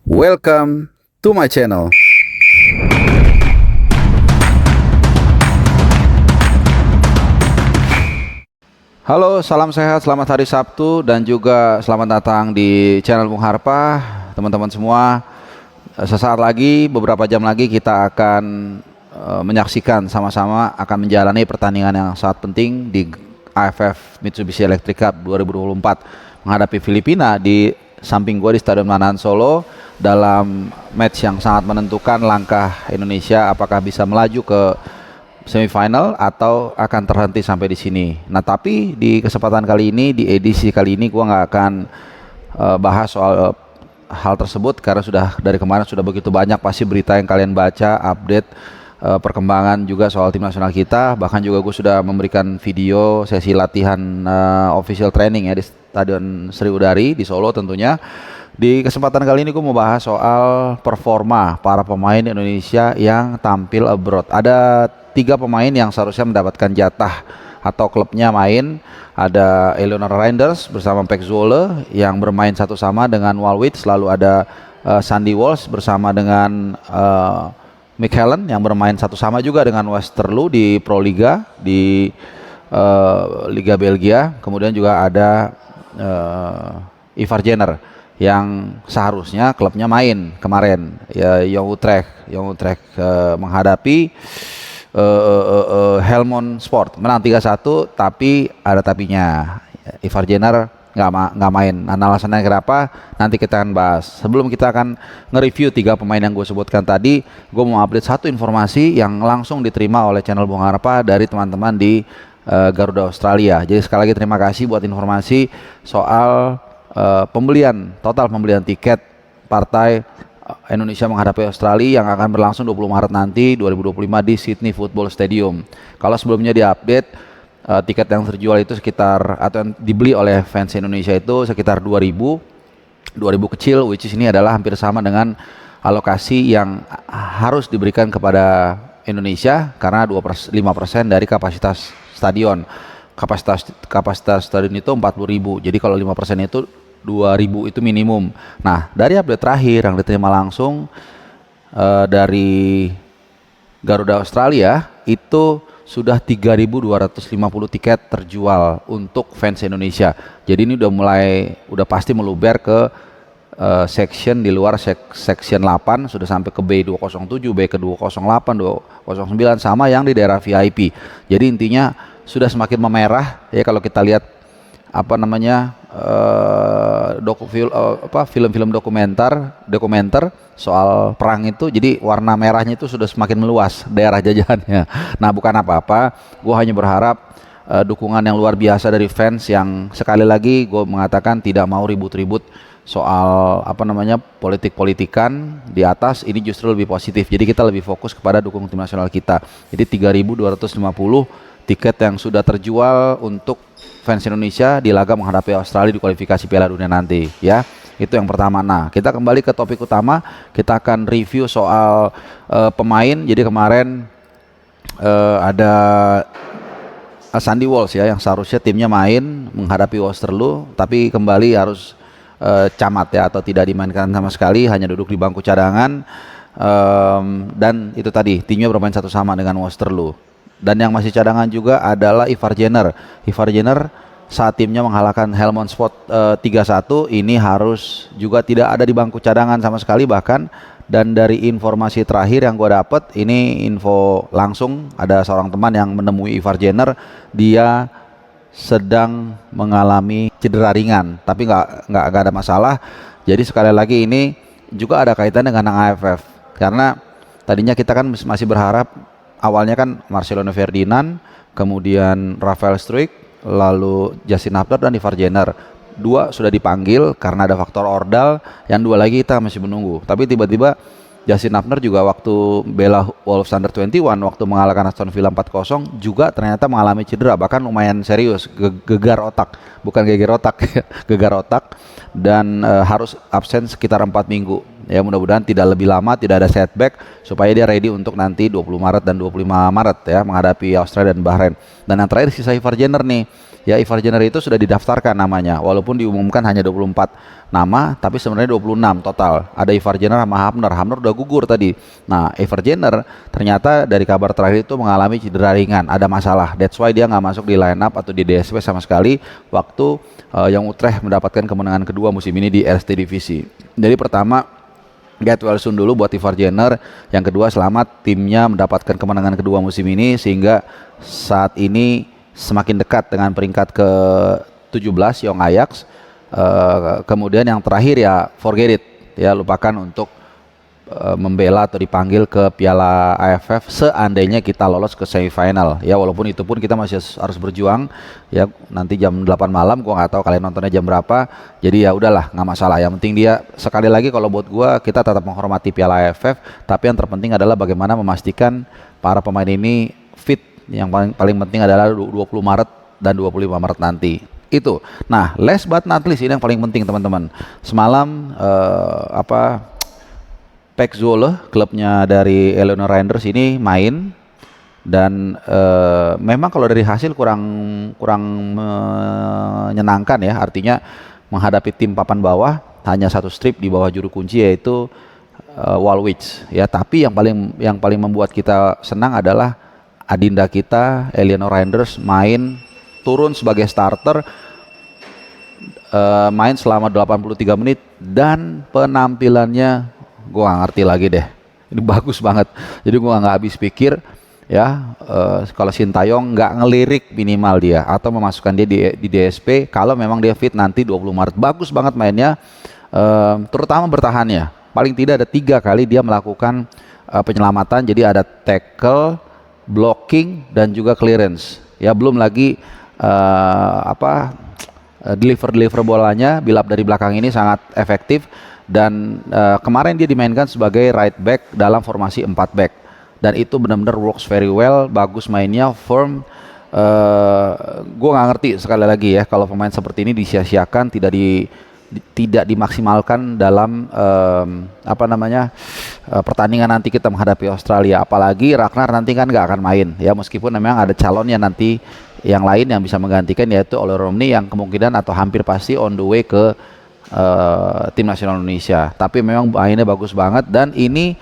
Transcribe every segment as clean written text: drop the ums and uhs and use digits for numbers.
Welcome to my channel. Halo, salam sehat, selamat hari Sabtu dan juga selamat datang di channel Bung Harpa. Teman-teman semua, sesaat lagi, beberapa jam lagi kita akan menyaksikan sama-sama akan menjalani pertandingan yang sangat penting di AFF Mitsubishi Electric Cup 2024 menghadapi Filipina di samping gua di Stadion Manahan Solo dalam match yang sangat menentukan langkah Indonesia apakah bisa melaju ke semifinal atau akan terhenti sampai di sini. Nah, tapi di kesempatan kali ini, di edisi kali ini gua nggak akan bahas soal hal tersebut karena sudah dari kemarin sudah begitu banyak pasti berita yang kalian baca, update perkembangan juga soal tim nasional kita. Bahkan juga gue sudah memberikan video sesi latihan official training ya di Stadion Sriwudari di Solo tentunya. Di kesempatan kali ini gue mau bahas soal performa para pemain Indonesia yang tampil abroad. Ada 3 pemain yang seharusnya mendapatkan jatah atau klubnya main. Ada Eleanor Reinders bersama Pek Zwolle yang bermain satu sama dengan Walwich. Lalu ada Sandy Walsh bersama dengan Mick Helen yang bermain satu sama juga dengan Westerlo di Pro Liga di Liga Belgia. Kemudian juga ada Ivar Jenner yang seharusnya klubnya main kemarin ya, Jong Utrecht menghadapi Helmond Sport, menang 3-1 tapi ada tapinya. Ivar Jenner nggak main. Nah, alasannya kenapa nanti kita akan bahas. Sebelum kita akan nge-review 3 pemain yang gue sebutkan tadi, gue mau update satu informasi yang langsung diterima oleh channel Bung Harpa dari teman-teman di Garuda Australia. Jadi sekali lagi terima kasih buat informasi soal total pembelian tiket partai Indonesia menghadapi Australia yang akan berlangsung 20 Maret nanti 2025 di Sydney Football Stadium. Kalau sebelumnya diupdate tiket yang terjual itu sekitar atau yang dibeli oleh fans Indonesia itu sekitar 2000 kecil, which is ini adalah hampir sama dengan alokasi yang harus diberikan kepada Indonesia karena 5% dari kapasitas stadion. Kapasitas stadion itu 40.000. Jadi kalau 5% itu 2.000 itu minimum. Nah, dari update terakhir yang diterima langsung dari Garuda Australia itu sudah 3.250 tiket terjual untuk fans Indonesia. Jadi ini udah pasti meluber ke section di luar section 8, sudah sampai ke B207, B208, 209 sama yang di daerah VIP. Jadi intinya sudah semakin memerah ya kalau kita lihat film-film dokumenter soal perang itu, jadi warna merahnya itu sudah semakin meluas daerah jajahannya. Nah, bukan apa-apa, gue hanya berharap dukungan yang luar biasa dari fans yang sekali lagi gue mengatakan tidak mau ribut-ribut soal politik-politikan di atas. Ini justru lebih positif, jadi kita lebih fokus kepada dukung tim nasional kita. Jadi 3.250 tiket yang sudah terjual untuk fans Indonesia di laga menghadapi Australia di kualifikasi Piala Dunia nanti ya. Itu yang pertama. Nah, kita kembali ke topik utama. Kita akan review soal pemain. Jadi kemarin ada Sandy Walsh ya yang seharusnya timnya main menghadapi Westerlo tapi kembali harus camat ya atau tidak dimainkan sama sekali, hanya duduk di bangku cadangan. Dan itu tadi timnya bermain satu sama dengan Westerlo. Dan yang masih cadangan juga adalah Ivar Jenner. Ivar Jenner saat timnya mengalahkan Helmond Sport 3-1 ini harus juga tidak ada di bangku cadangan sama sekali bahkan. Dan dari informasi terakhir yang gue dapat, ini info langsung, ada seorang teman yang menemui Ivar Jenner, dia sedang mengalami cedera ringan tapi nggak ada masalah. Jadi sekali lagi ini juga ada kaitan dengan AFF karena tadinya kita kan masih berharap awalnya kan Marcelino Ferdinand, kemudian Rafael Struijk, lalu Justin Hubner dan Ivar Jenner. 2 sudah dipanggil karena ada faktor ordal, yang 2 lagi kita masih menunggu. Tapi tiba-tiba Justin Hubner juga waktu bela Wolves Under 21 waktu mengalahkan Aston Villa 4-0 juga ternyata mengalami cedera, bahkan lumayan serius, gegar otak, bukan geger otak, gegar otak, dan harus absen sekitar 4 minggu. Ya, mudah-mudahan tidak lebih lama, tidak ada setback supaya dia ready untuk nanti 20 Maret dan 25 Maret ya menghadapi Australia dan Bahrain. Dan yang terakhir sisa Ivar Jenner nih. Ya, Ivar Jenner itu sudah didaftarkan namanya, walaupun diumumkan hanya 24 nama, tapi sebenarnya 26 total. Ada Ivar Jenner sama Hamner. Hamner udah gugur tadi. Nah, Ivar Jenner ternyata dari kabar terakhir itu mengalami cedera ringan, ada masalah. That's why dia nggak masuk di line up atau di DSP sama sekali waktu Young Utrecht mendapatkan kemenangan kedua musim ini di Eerste Divisie. Jadi pertama, get well soon dulu buat Ivar Jenner. Yang kedua, selamat timnya mendapatkan kemenangan kedua musim ini sehingga saat ini semakin dekat dengan peringkat ke-17 Young Ajax. Kemudian yang terakhir ya forget it, ya lupakan untuk membela atau dipanggil ke Piala AFF seandainya kita lolos ke semifinal, ya walaupun itu pun kita masih harus berjuang, ya nanti jam 8 malam, gua nggak tahu kalian nontonnya jam berapa, jadi ya udahlah nggak masalah, yang penting dia sekali lagi kalau buat gua kita tetap menghormati Piala AFF, tapi yang terpenting adalah bagaimana memastikan para pemain ini fit, yang paling penting adalah 20 Maret dan 25 Maret nanti. Itu. Nah, last but not least, ini yang paling penting teman-teman. Semalam Pek Zwolle, klubnya dari Eleanor Randers ini main dan memang kalau dari hasil kurang menyenangkan ya, artinya menghadapi tim papan bawah hanya satu strip di bawah juru kunci yaitu Woolwich ya, tapi yang paling membuat kita senang adalah adinda kita Eleanor Randers main turun sebagai starter, main selama 83 menit dan penampilannya gue gak ngerti lagi deh, ini bagus banget. Jadi gue gak habis pikir ya, kalau Sintayong nggak ngelirik minimal dia atau memasukkan dia di DSP kalau memang dia fit nanti 20 Maret. Bagus banget mainnya, terutama bertahannya. Paling tidak ada 3 kali dia melakukan penyelamatan, jadi ada tackle, blocking dan juga clearance. Ya belum lagi deliver bolanya, build up dari belakang ini sangat efektif. Dan kemarin dia dimainkan sebagai right back dalam formasi 4 back dan itu benar-benar works very well, bagus mainnya, firm. Gue nggak ngerti sekali lagi ya kalau pemain seperti ini disia-siakan, tidak dimaksimalkan dalam pertandingan nanti kita menghadapi Australia, apalagi Ragnar nanti kan nggak akan main ya, meskipun memang ada calonnya nanti yang lain yang bisa menggantikan yaitu Ole Romney yang kemungkinan atau hampir pasti on the way ke tim nasional Indonesia. Tapi memang mainnya bagus banget dan ini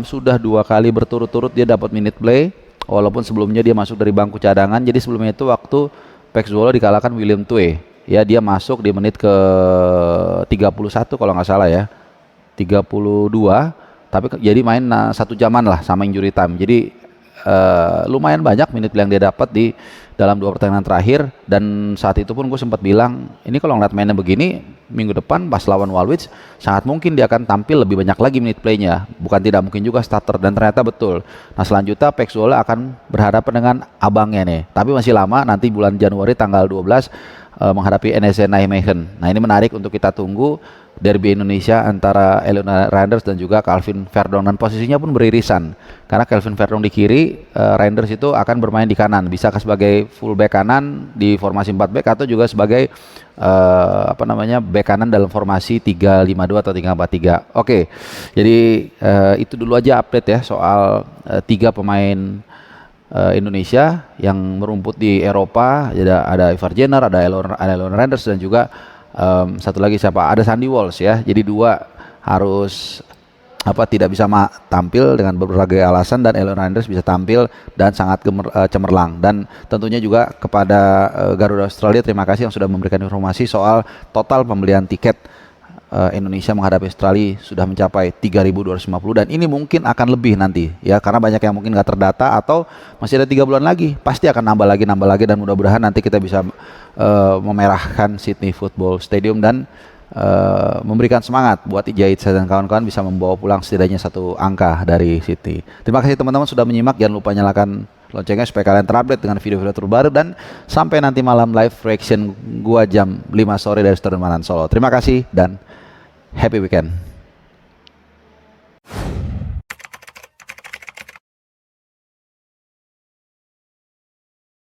sudah 2 kali berturut-turut dia dapat minute play, walaupun sebelumnya dia masuk dari bangku cadangan. Jadi sebelumnya itu waktu Pek Zwolle dikalahkan Willem Twee ya, dia masuk di menit ke 31 kalau nggak salah ya, 32, tapi jadi main 1 jaman lah sama injury time. Jadi lumayan banyak menit yang dia dapat di dalam 2 pertandingan terakhir. Dan saat itu pun gue sempat bilang, ini kalau ngeliat mainnya begini minggu depan pas lawan Woolwich sangat mungkin dia akan tampil lebih banyak lagi menit playnya, bukan tidak mungkin juga starter, dan ternyata betul. Nah selanjutnya Pek Zwolle akan berhadapan dengan abangnya nih, tapi masih lama, nanti bulan Januari tanggal 12 menghadapi NEC Nijmegen. Nah ini menarik untuk kita tunggu, derby Indonesia antara Eleanor Randers dan juga Calvin Verdong, dan posisinya pun beririsan karena Calvin Verdong di kiri, Randers itu akan bermain di kanan, bisa sebagai full back kanan di formasi 4 back atau juga sebagai back kanan dalam formasi 3-5-2 atau 3-4-3. Oke, jadi itu dulu aja update ya soal 3 pemain Indonesia yang merumput di Eropa. Ada Ivar Jenner, ada Eleanor Randers dan juga satu lagi siapa? Ada Sandy Walsh ya. Jadi 2 harus tidak bisa tampil dengan berbagai alasan, dan Eleanor Randers bisa tampil dan sangat cemerlang. Dan tentunya juga kepada Garuda Australia terima kasih yang sudah memberikan informasi soal total pembelian tiket Indonesia menghadapi Australia sudah mencapai 3.250, dan ini mungkin akan lebih nanti ya, karena banyak yang mungkin nggak terdata atau masih ada 3 bulan lagi, pasti akan nambah lagi, dan mudah-mudahan nanti kita bisa memerahkan Sydney Football Stadium dan memberikan semangat buat Ijait dan kawan-kawan bisa membawa pulang setidaknya 1 angka dari Sydney. Terima kasih teman-teman sudah menyimak, jangan lupa nyalakan loncengnya supaya kalian terupdate dengan video-video terbaru, dan sampai nanti malam live reaction gua jam 5 sore dari Stadion Manan Solo. Terima kasih dan happy weekend.